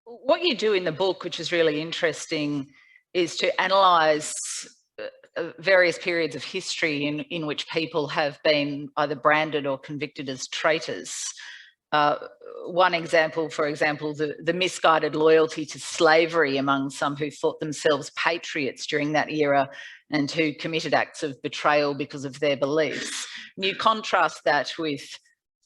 What you do in the book, which is really interesting, is to analyse various periods of history in which people have been either branded or convicted as traitors. One example, for example, the misguided loyalty to slavery among some who thought themselves patriots during that era and who committed acts of betrayal because of their beliefs. And you contrast that with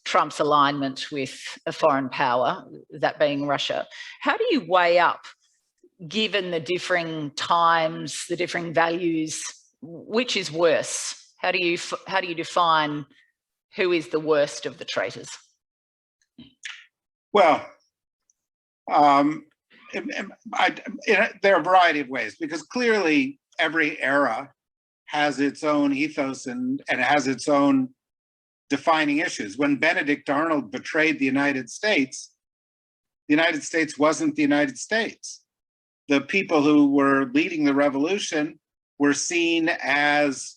Trump's alignment with a foreign power, that being Russia. How do you weigh up, given the differing times, the differing values, which is worse? How do you define who is the worst of the traitors? Well, there are a variety of ways, because clearly every era has its own ethos and has its own defining issues. When Benedict Arnold betrayed the United States wasn't the United States. The people who were leading the revolution were seen as,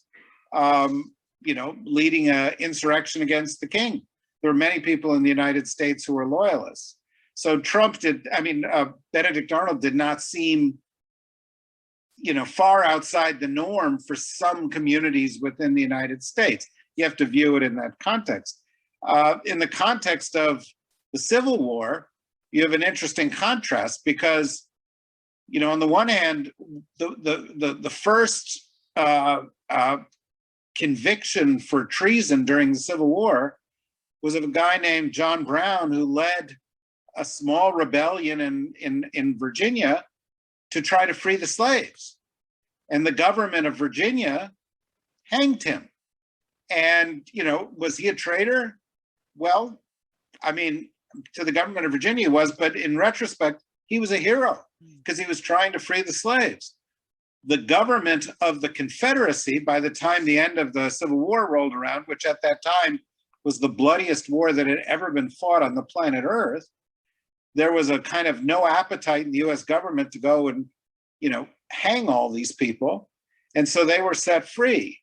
leading an insurrection against the king. There were many people in the United States who were loyalists. So Benedict Arnold did not seem, far outside the norm for some communities within the United States. You have to view it in that context. In the context of the Civil War, you have an interesting contrast because, on the one hand, the first conviction for treason during the Civil War was of a guy named John Brown, who led a small rebellion in Virginia to try to free the slaves. And the government of Virginia hanged him. And, was he a traitor? Well, to the government of Virginia he was, but in retrospect, he was a hero because he was trying to free the slaves. The government of the Confederacy, by the time the end of the Civil War rolled around, which at that time was the bloodiest war that had ever been fought on the planet Earth, there was a kind of no appetite in the US government to go and, hang all these people. And so they were set free.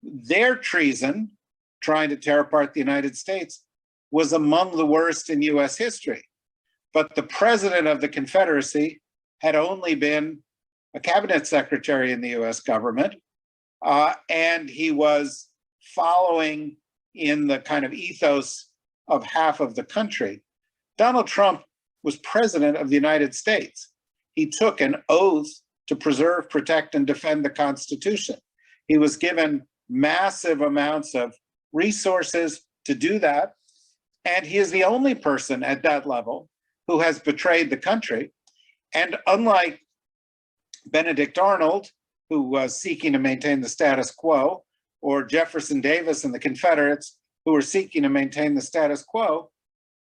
Their treason, trying to tear apart the United States, was among the worst in US history. But the president of the Confederacy had only been a cabinet secretary in the US government, and he was following in the kind of ethos of half of the country. Donald Trump was president of the United States. He took an oath to preserve, protect, and defend the Constitution. He was given massive amounts of resources to do that. And he is the only person at that level who has betrayed the country. And unlike Benedict Arnold, who was seeking to maintain the status quo, or Jefferson Davis and the Confederates, who were seeking to maintain the status quo,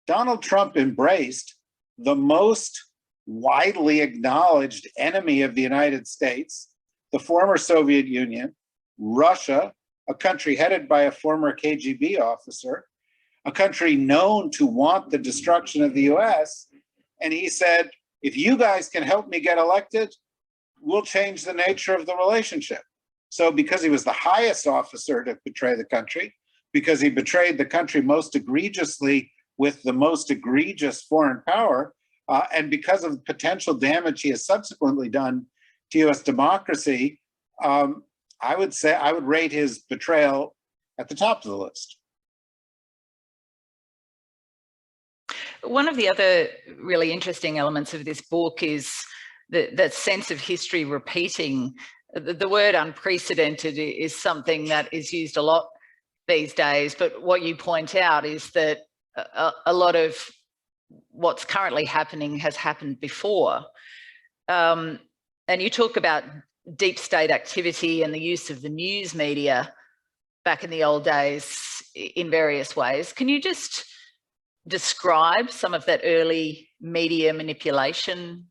Donald Trump embraced the most widely acknowledged enemy of the United States, the former Soviet Union, Russia, a country headed by a former KGB officer, a country known to want the destruction of the US. And he said, if you guys can help me get elected, we'll change the nature of the relationship. So because he was the highest officer to betray the country, because he betrayed the country most egregiously with the most egregious foreign power, and because of the potential damage he has subsequently done to US democracy, I would rate his betrayal at the top of the list. One of the other really interesting elements of this book is that sense of history repeating. The word unprecedented is something that is used a lot these days, but what you point out is that a lot of what's currently happening has happened before. And you talk about deep state activity and the use of the news media back in the old days in various ways. Can you just describe some of that early media manipulation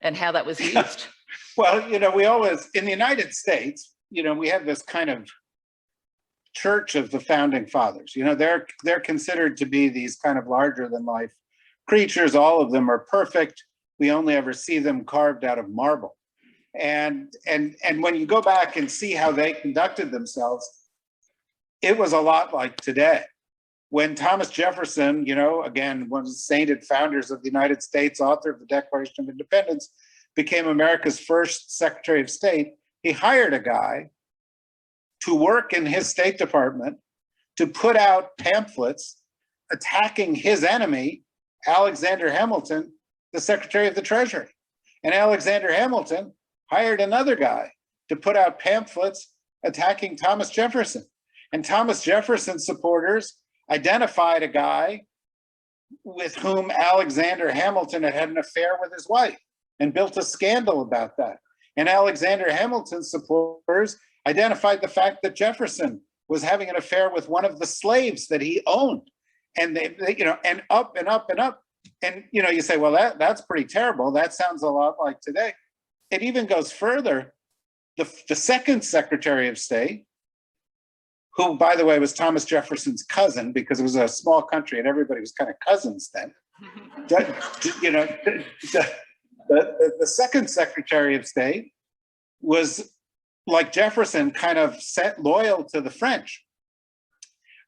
and how that was used? Well, we always, in the United States, we have this kind of church of the founding fathers. They're considered to be these kind of larger than life creatures. All of them are perfect. We only ever see them carved out of marble. And when you go back and see how they conducted themselves, it was a lot like today. when Thomas Jefferson, again, one of the sainted founders of the United States, author of the Declaration of Independence, became America's first Secretary of State, he hired a guy to work in his State Department to put out pamphlets attacking his enemy, Alexander Hamilton, the Secretary of the Treasury. And Alexander Hamilton hired another guy to put out pamphlets attacking Thomas Jefferson. And Thomas Jefferson's supporters identified a guy with whom Alexander Hamilton had an affair with his wife and built a scandal about that. And Alexander Hamilton's supporters identified the fact that Jefferson was having an affair with one of the slaves that he owned. And they and up and up and up. And you say, well, that's pretty terrible. That sounds a lot like today. It even goes further. The second Secretary of State, who, by the way, was Thomas Jefferson's cousin, because it was a small country and everybody was kind of cousins then. The second Secretary of State was, like Jefferson, kind of loyal to the French,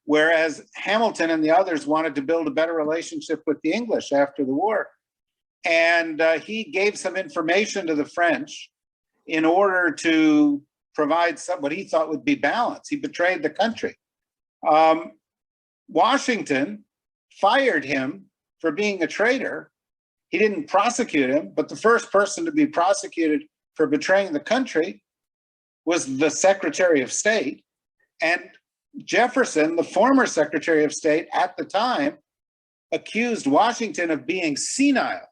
whereas Hamilton and the others wanted to build a better relationship with the English after the war. And he gave some information to the French in order to provide what he thought would be balance. He betrayed the country. Washington fired him for being a traitor. He didn't prosecute him, but the first person to be prosecuted for betraying the country was the Secretary of State. And Jefferson, the former Secretary of State at the time, accused Washington of being senile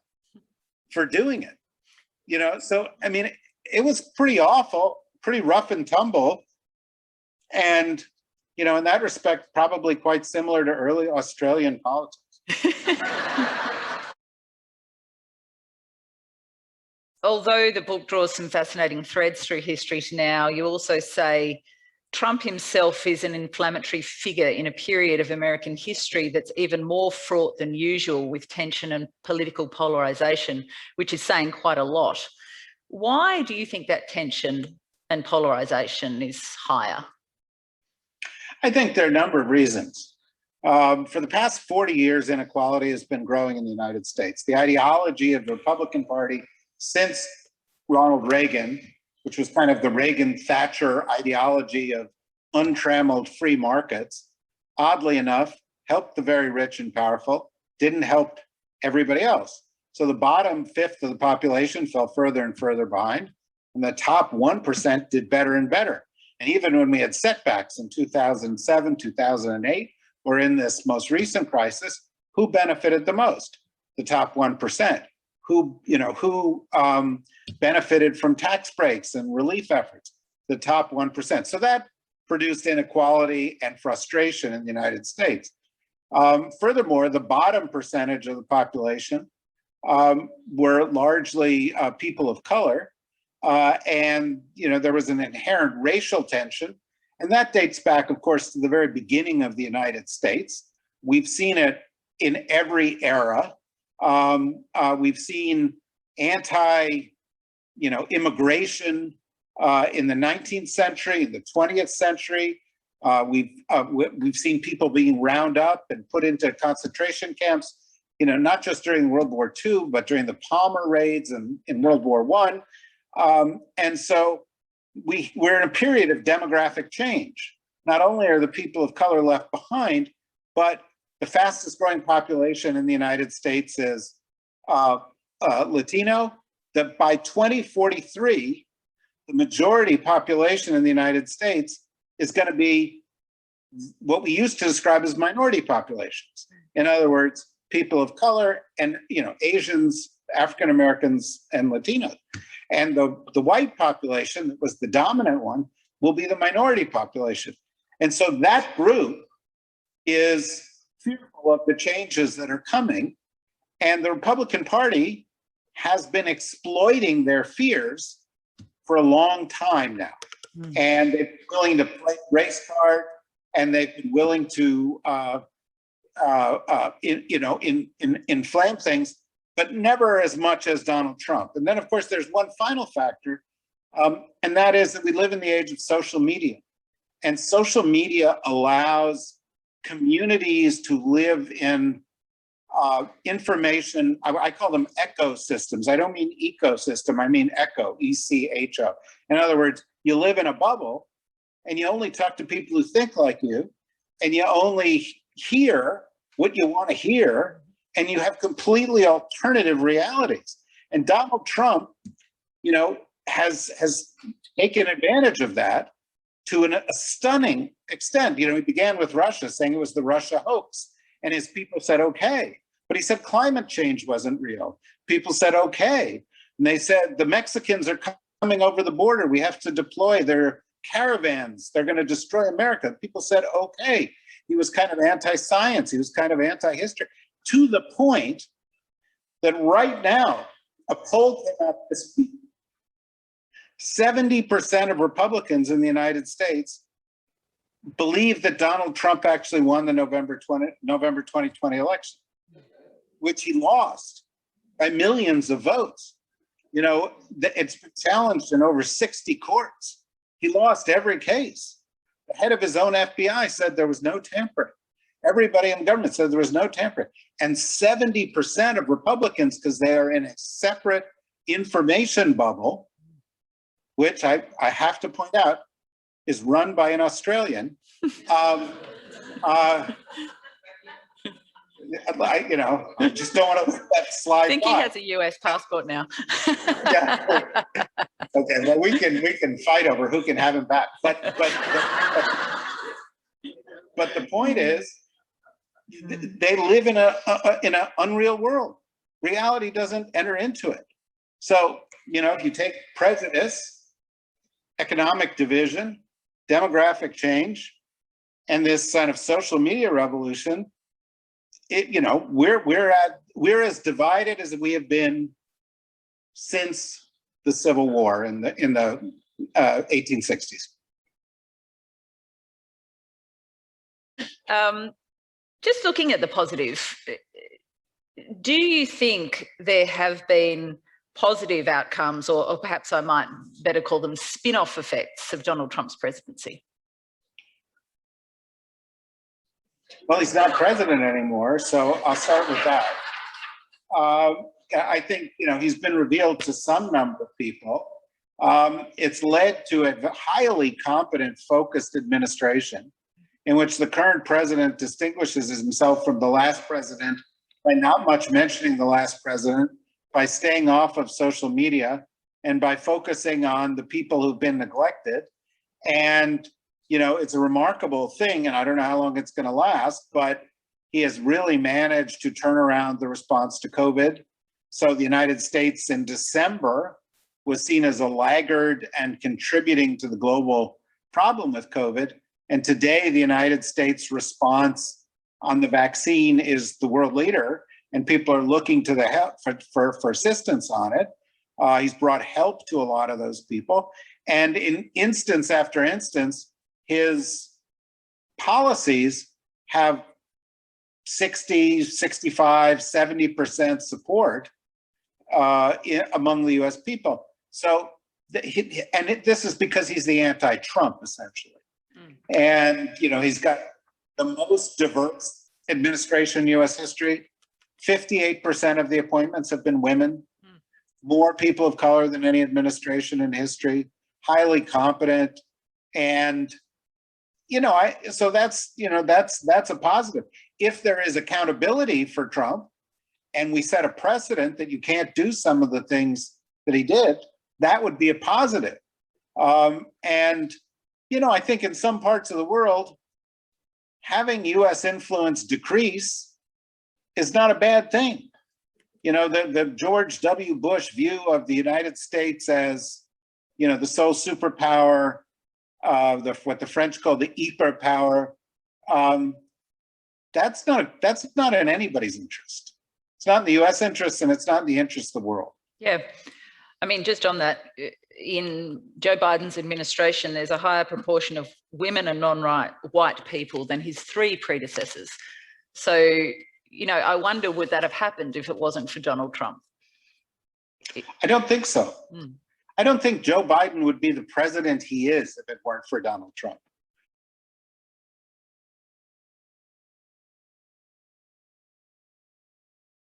for doing it. So, I mean, it was pretty awful, pretty rough and tumble. And, in that respect, probably quite similar to early Australian politics. Although the book draws some fascinating threads through history to now, you also say Trump himself is an inflammatory figure in a period of American history that's even more fraught than usual with tension and political polarization, which is saying quite a lot. Why do you think that tension and polarization is higher? I think there are a number of reasons. For the past 40 years, inequality has been growing in the United States. The ideology of the Republican Party since Ronald Reagan, which was kind of the Reagan-Thatcher ideology of untrammeled free markets, oddly enough, helped the very rich and powerful, didn't help everybody else. So the bottom fifth of the population fell further and further behind, and the top 1% did better and better. And even when we had setbacks in 2007, 2008, or in this most recent crisis, who benefited the most? The top 1%. Who benefited from tax breaks and relief efforts? The top 1%. So that produced inequality and frustration in the United States. Furthermore, the bottom percentage of the population were largely people of color, and there was an inherent racial tension, and that dates back, of course, to the very beginning of the United States. We've seen it in every era. We've seen immigration in the 19th century, in the 20th century. We've seen people being round up and put into concentration camps, not just during World War II, but during the Palmer raids and in World War I. And so we're in a period of demographic change. Not only are the people of color left behind, but the fastest growing population in the United States is Latino. That by 2043, the majority population in the United States is going to be what we used to describe as minority populations. In other words, people of color and Asians, African Americans, and Latinos. And the white population that was the dominant one will be the minority population. And so that group is fearful of the changes that are coming. And the Republican Party has been exploiting their fears for a long time now. Mm-hmm. And they've been willing to play race card, and they've been willing to inflame things, but never as much as Donald Trump. And then, of course, there's one final factor, and that is that we live in the age of social media. And social media allows communities to live in information, I call them ecosystems. I don't mean ecosystem, I mean echo, E-C-H-O. In other words, you live in a bubble and you only talk to people who think like you, and you only hear what you want to hear, and you have completely alternative realities. And Donald Trump, you know, has taken advantage of that to a stunning extent. You know, he began with Russia, saying it was the Russia hoax, and his people said, okay. But he said climate change wasn't real. People said, okay. And they said, the Mexicans are coming over the border. We have to deploy their caravans. They're going to destroy America. People said, okay. He was kind of anti-science. He was kind of anti-history, to the point that right now, a poll came out this week, 70% of Republicans in the United States believe that Donald Trump actually won the November 2020 election, which he lost by millions of votes. You know, it's been challenged in over 60 courts. He lost every case. The head of his own FBI said there was no tampering. Everybody in government said there was no tampering. And 70% of Republicans, because they are in a separate information bubble, which I have to point out is run by an Australian. I just don't want to let that slide. I think by. he has a US passport now. Yeah. Okay, well, we can fight over who can have him back. But the point is, they live in an unreal world. Reality doesn't enter into it. So, you know, if you take prejudice, economic division, demographic change, and this kind of social media revolution, we're as divided as we have been since the Civil War in the 1860s. Just looking at the positive, do you think there have been positive outcomes, or perhaps I might better call them spin-off effects of Donald Trump's presidency? Well, he's not president anymore, so I'll start with that. I think, you know, he's been revealed to some number of people. It's led to a highly competent, focused administration in which the current president distinguishes himself from the last president by not much mentioning the last president, by staying off of social media, and by focusing on the people who've been neglected. And, you know, it's a remarkable thing, and I don't know how long it's going to last, but he has really managed to turn around the response to COVID. So the United States in December was seen as a laggard and contributing to the global problem with COVID. And today, the United States response on the vaccine is the world leader, and people are looking to the help for assistance on it. He's brought help to a lot of those people. And in instance after instance, his policies have 60, 65, 70% support among the US people. So, this is because he's the anti-Trump, essentially. And, you know, he's got the most diverse administration in US history. 58% of the appointments have been women. More people of color than any administration in history. Highly competent. And, you know, so that's a positive. If there is accountability for Trump, and we set a precedent that you can't do some of the things that he did, that would be a positive. And, you know, I think in some parts of the world, having US influence decrease is not a bad thing. You know, the George W. Bush view of the United States as, you know, the sole superpower, what the French call the hyperpower, that's not in anybody's interest. It's not in the US interest, and it's not in the interest of the world. Yeah. I mean, just on that, in Joe Biden's administration, there's a higher proportion of women and non-white people than his three predecessors. So, you know, I wonder, would that have happened if it wasn't for Donald Trump? I don't think so. I don't think Joe Biden would be the president he is if it weren't for Donald Trump.